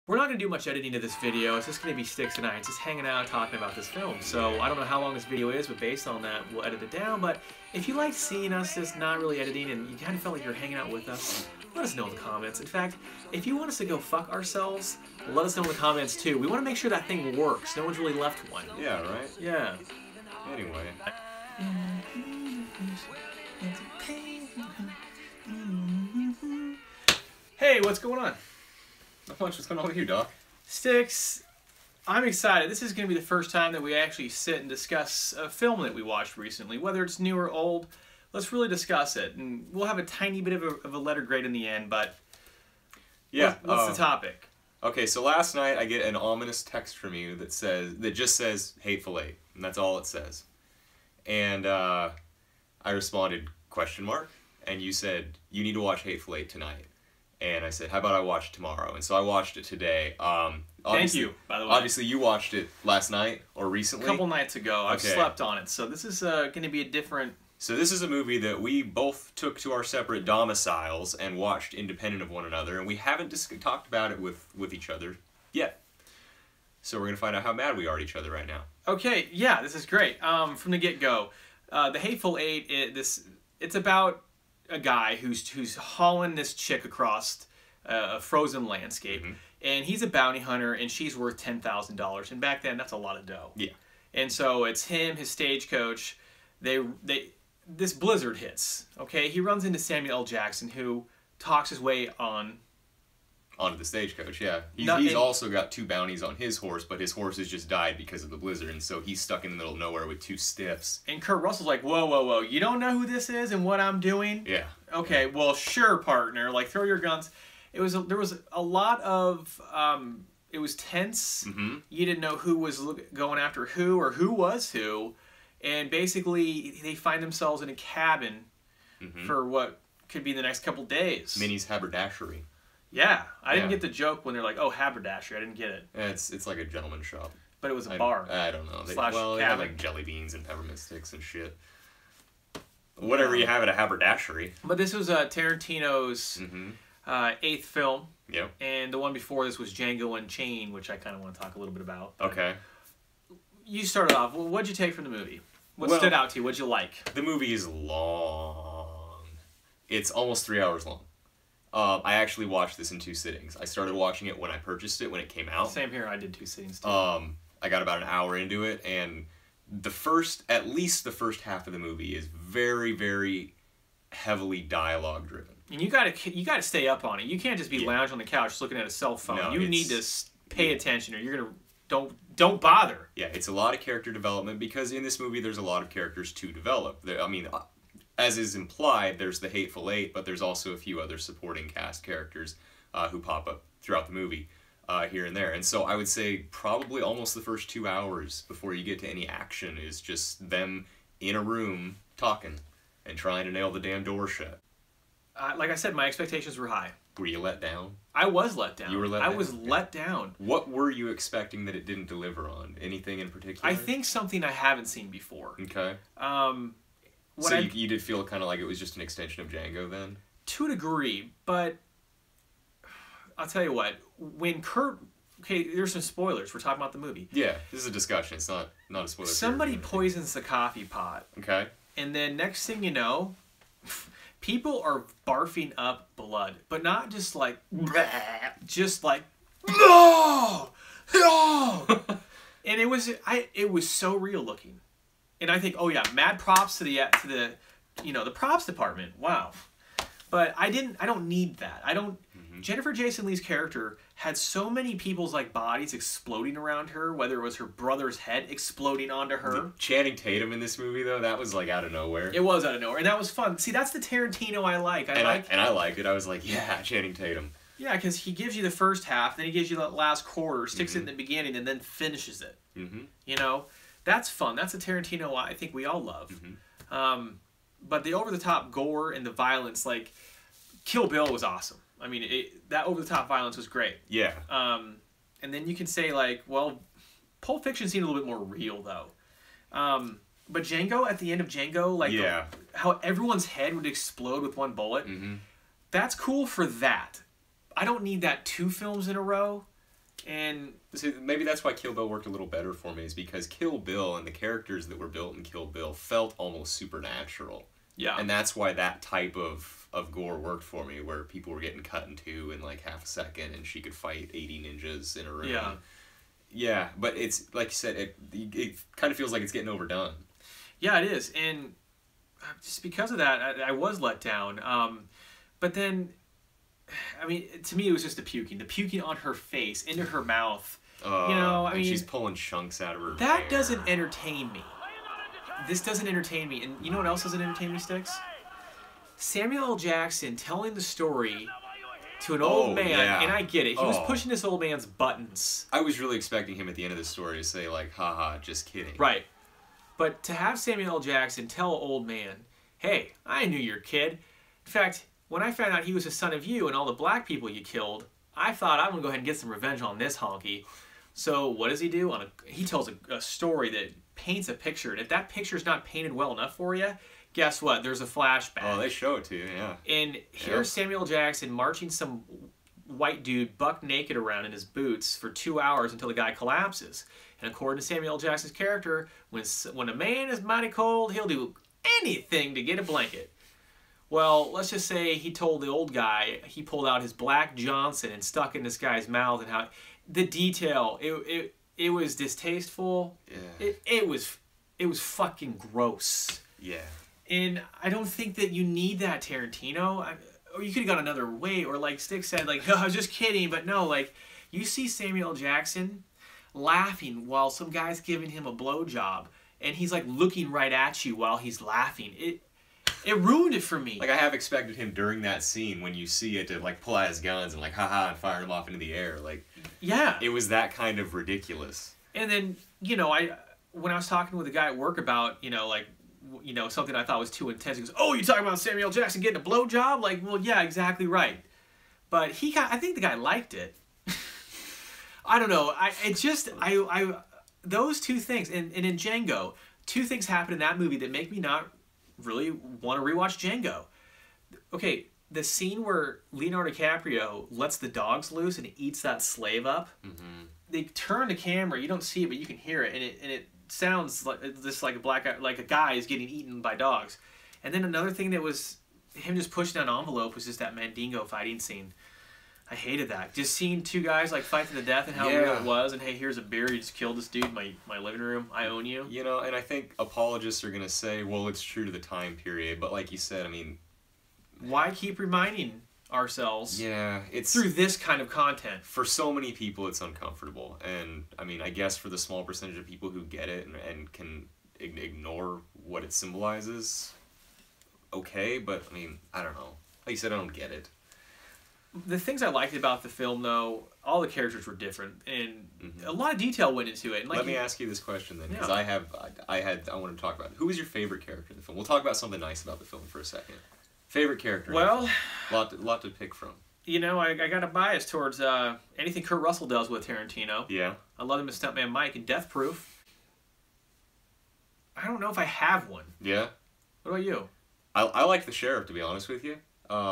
We're not going to do much editing to this video. It's just going to be Sticks and I just hanging out talking about this film. So I don't know how long this video is, but based on that, we'll edit it down. But if you like seeing us just not really editing and you kind of felt like you're hanging out with us, let us know in the comments. In fact, if you want us to go fuck ourselves, let us know in the comments too. We want to make sure that thing works. No one's really left one. Yeah, right? Yeah. Anyway. Hey, what's going on? Not much. What's going on with you, Doc? Sticks, I'm excited. This is going to be the first time that we actually sit and discuss a film that we watched recently. Whether it's new or old, let's really discuss it. And we'll have a tiny bit of a letter grade in the end, but yeah, what's the topic? Okay, so last night I get an ominous text from you that just says Hateful Eight, and that's all it says. And I responded, ? And you said, you need to watch Hateful Eight tonight. And I said, how about I watch it tomorrow? And so I watched it today. Thank you, by the way. Obviously, you watched it last night or recently? A couple nights ago. I've slept on it. So this is going to be a different... So this is a movie that we both took to our separate domiciles and watched independent of one another. And we haven't talked about it with each other yet. So we're going to find out how mad we are at each other right now. Okay, yeah, this is great. From the get-go, The Hateful Eight, it's about a guy who's hauling this chick across a frozen landscape, and he's a bounty hunter, and she's worth $10,000. And back then, that's a lot of dough. Yeah. And so it's him, his stagecoach. This blizzard hits. Okay, he runs into Samuel L. Jackson, who talks his way onto the stagecoach. Yeah, he's also got 2 bounties on his horse, but his horse has just died because of the blizzard, and so he's stuck in the middle of nowhere with 2 stiffs. And Kurt Russell's like, whoa, whoa, whoa, you don't know who this is and what I'm doing? Yeah. Okay, well, sure, partner. Like, throw your guns. There was a lot of, it was tense. You didn't know who was going after who or who was who. And basically, they find themselves in a cabin for what could be the next couple days. Minnie's haberdashery. Yeah, I didn't get the joke when they're like, "Oh, haberdashery." I didn't get it. Yeah, it's like a gentleman's shop. But it was a bar. I don't know. They have like jelly beans and peppermint sticks and shit. Whatever you have at a haberdashery. But this was Tarantino's 8th film. Yep. And the one before this was Django Unchained, which I kind of want to talk a little bit about. Okay. You started off. Well, what'd you take from the movie? What stood out to you? What'd you like? The movie is long. It's almost 3 hours long. I actually watched this in 2 sittings. I started watching it when I purchased it, when it came out. Same here. I did 2 sittings too. I got about an hour into it, and at least the first half of the movie is very, very heavily dialogue driven. And you gotta stay up on it. You can't just be lounging on the couch looking at a cell phone. No, you need to pay attention, or you're gonna don't bother. Yeah, it's a lot of character development because in this movie there's a lot of characters to develop. I mean, as is implied, there's the Hateful Eight, but there's also a few other supporting cast characters who pop up throughout the movie here and there. And so I would say probably almost the first 2 hours before you get to any action is just them in a room talking and trying to nail the damn door shut. Like I said, my expectations were high. Were you let down? I was let down. You were let down? I was let down. What were you expecting that it didn't deliver on? Anything in particular? I think something I haven't seen before. Okay. So you did feel kind of like it was just an extension of Django then? To a degree, but I'll tell you what. When Kurt... Okay, there's some spoilers. We're talking about the movie. Yeah, this is a discussion. It's not a spoiler. Somebody poisons the coffee pot. Okay. And then next thing you know, people are barfing up blood. But not just like... just like... No! No! And it was so real looking. And I think, oh yeah, mad props to the the props department. Wow. But I don't need that. Jennifer Jason Leigh's character had so many people's like bodies exploding around her, whether it was her brother's head exploding onto her. Channing Tatum in this movie though, that was like out of nowhere. It was out of nowhere, and that was fun. See, that's the Tarantino I like. I liked it. I was like, yeah, Channing Tatum. Yeah, because he gives you the first half, then he gives you that last quarter, sticks it in the beginning, and then finishes it. You know? That's fun. That's a Tarantino I think we all love. But the over-the-top gore and the violence, like, Kill Bill was awesome. I mean, that over-the-top violence was great. Yeah. And then you can say, like, well, Pulp Fiction seemed a little bit more real, though. But Django, at the end of Django, like, how everyone's head would explode with one bullet, that's cool for that. I don't need that 2 films in a row. And see, maybe that's why Kill Bill worked a little better for me, is because Kill Bill and the characters that were built in Kill Bill felt almost supernatural. yeah. And that's why that type of gore worked for me, where people were getting cut in two in like half a second, and she could fight 80 ninjas in a room. Yeah. Yeah, but it's, like you said, it kind of feels like it's getting overdone. Yeah, it is. And just because of that, I was let down. But then, I mean, to me, it was just the puking on her face, into her mouth. You know, I mean, she's pulling chunks out of her that hair. doesn't entertain me. This doesn't entertain me. And you know what else doesn't entertain me, Sticks? Samuel L. Jackson telling the story to an old man, yeah. and I get it. He was pushing this old man's buttons. I was really expecting him at the end of the story to say, like, haha, just kidding. Right. But to have Samuel L. Jackson tell an old man, hey, I knew your kid. In fact, when I found out he was the son of you and all the black people you killed, I thought I'm going to go ahead and get some revenge on this honky. So what does he do? He tells a story that paints a picture. And if that picture's not painted well enough for you, guess what? There's a flashback. Oh, they show it to you, yeah. And here's Samuel Jackson marching some white dude buck naked around in his boots for 2 hours until the guy collapses. And according to Samuel L. Jackson's character, when a man is mighty cold, he'll do anything to get a blanket. Well, let's just say he told the old guy, he pulled out his Black Johnson and stuck it in this guy's mouth, and how the detail, it was distasteful. Yeah. It was fucking gross. Yeah. And I don't think that you need that, Tarantino. Or you could have gone another way, or like Stick said, like, oh, I was just kidding. But no, like, you see Samuel L. Jackson laughing while some guy's giving him a blowjob, and he's like looking right at you while he's laughing. It ruined it for me. Like, I have expected him during that scene, when you see it, to like pull out his guns and like haha and fire them off into the air. Like, yeah, it was that kind of ridiculous. And then, you know, when I was talking with a guy at work about, something I thought was too intense, he goes, "Oh, you talking about Samuel Jackson getting a blowjob?" Like, well, yeah, exactly right. But I think the guy liked it. I don't know. Those two things, and in Django, two things happen in that movie that make me not really want to rewatch Django. Okay, the scene where Leonardo DiCaprio lets the dogs loose and he eats that slave up. Mm-hmm. They turn the camera, you don't see it, but you can hear it, and it sounds like a guy is getting eaten by dogs. And then another thing that was him just pushing down an envelope was just that Mandingo fighting scene. I hated that. Just seeing two guys like fight to the death and how real it was, and hey, here's a beer, you just killed this dude in my living room, I own you. You know, and I think apologists are gonna say, well, it's true to the time period, but like you said, I mean, why keep reminding ourselves it's through this kind of content? For so many people, it's uncomfortable, and I mean, I guess for the small percentage of people who get it and can ignore what it symbolizes, okay, but I mean, I don't know. Like you said, I don't get it. The things I liked about the film, though, all the characters were different, and a lot of detail went into it. And let me ask you this question then, because Yeah. I want to talk about it. Who was your favorite character in the film? We'll talk about something nice about the film for a second. Favorite character? Well, lot to pick from. You know, I got a bias towards anything Kurt Russell does with Tarantino. Yeah. I love him as Stuntman Mike in Death Proof. I don't know if I have one. Yeah. What about you? I like the sheriff, to be honest with you.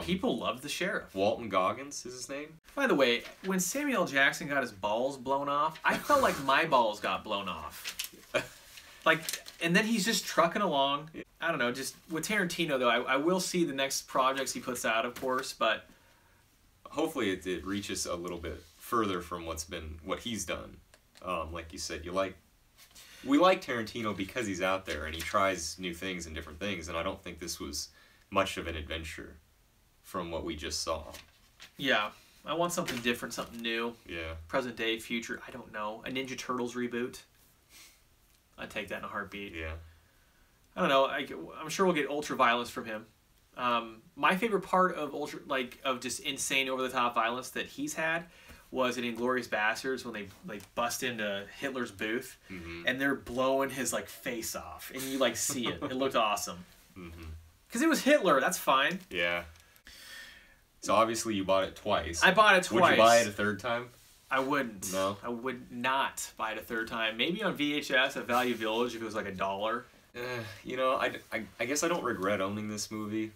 People love the sheriff. Walton Goggins is his name. By the way, when Samuel Jackson got his balls blown off, I felt like my balls got blown off. And then he's just trucking along. I don't know, just with Tarantino, though, I will see the next projects he puts out, of course, but hopefully it reaches a little bit further from what he's done. Like you said, we like Tarantino because he's out there and he tries new things and different things, and I don't think this was much of an adventure from what we just saw. Yeah, I want something different, something new. Yeah. Present day, future, I don't know. A Ninja Turtles reboot. I'd take that in a heartbeat. Yeah. I don't know. I'm sure we'll get ultra violence from him. My favorite part of of just insane over the top violence that he's had was in Inglourious Basterds when they bust into Hitler's booth and they're blowing his face off and you see it. It looked awesome. Because it was Hitler. That's fine. Yeah. So obviously you bought it twice. I bought it twice. Would you buy it a third time? I wouldn't. No? I would not buy it a third time. Maybe on VHS at Value Village if it was like $1. You know, I guess I don't regret owning this movie.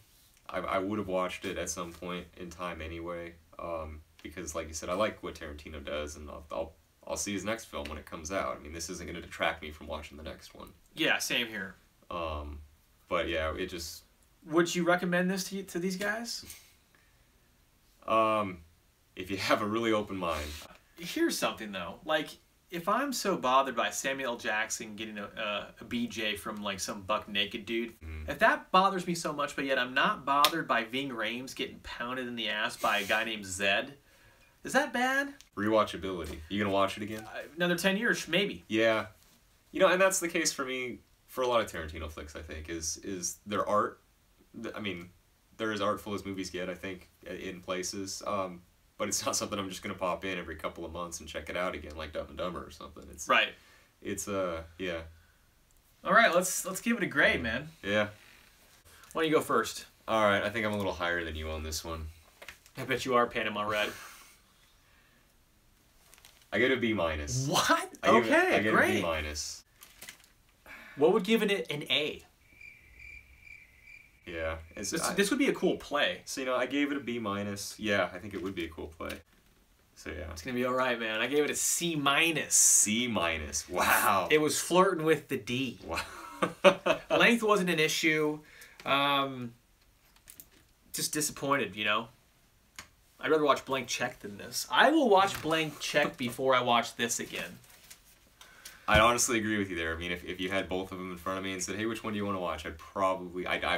I would have watched it at some point in time anyway. because, like you said, I like what Tarantino does, and I'll see his next film when it comes out. I mean, this isn't going to detract me from watching the next one. Yeah, same here. But yeah, it just. Would you recommend this to these guys? If you have a really open mind. Here's something though, like if I'm so bothered by Samuel L. Jackson getting a BJ from like some buck naked dude, if that bothers me so much, but yet I'm not bothered by Ving Rhames getting pounded in the ass by a guy named Zed, is that bad? Rewatchability. You gonna watch it again? Another 10 years, maybe. Yeah, you know, and that's the case for me for a lot of Tarantino flicks. I think is their art. I mean, they're as artful as movies get. I think in places. But it's not something I'm just gonna pop in every couple of months and check it out again, like Dumb and Dumber or something. It's right. It's yeah. All right, let's give it a grade, man. Yeah. Why don't you go first? All right, I think I'm a little higher than you on this one. I bet you are, Panama Red. I get a B minus. What? I Okay, get great. a B minus. What would give it an A? Yeah. This would be a cool play. So, you know, I gave it a B minus. Yeah, I think it would be a cool play. So, yeah. It's going to be all right, man. I gave it a C minus. C minus. Wow. It was flirting with the D. Wow. Length wasn't an issue. Just disappointed, you know? I'd rather watch Blank Check than this. I will watch Blank Check before I watch this again. I honestly agree with you there. I mean, if you had both of them in front of me and said, hey, which one do you want to watch? I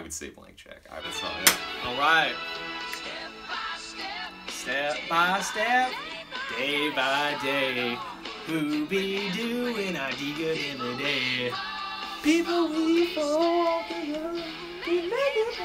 would say Blank Check. I would say it. All right. Step by step, day by day, who be doing our good in the day? People we fall, we make it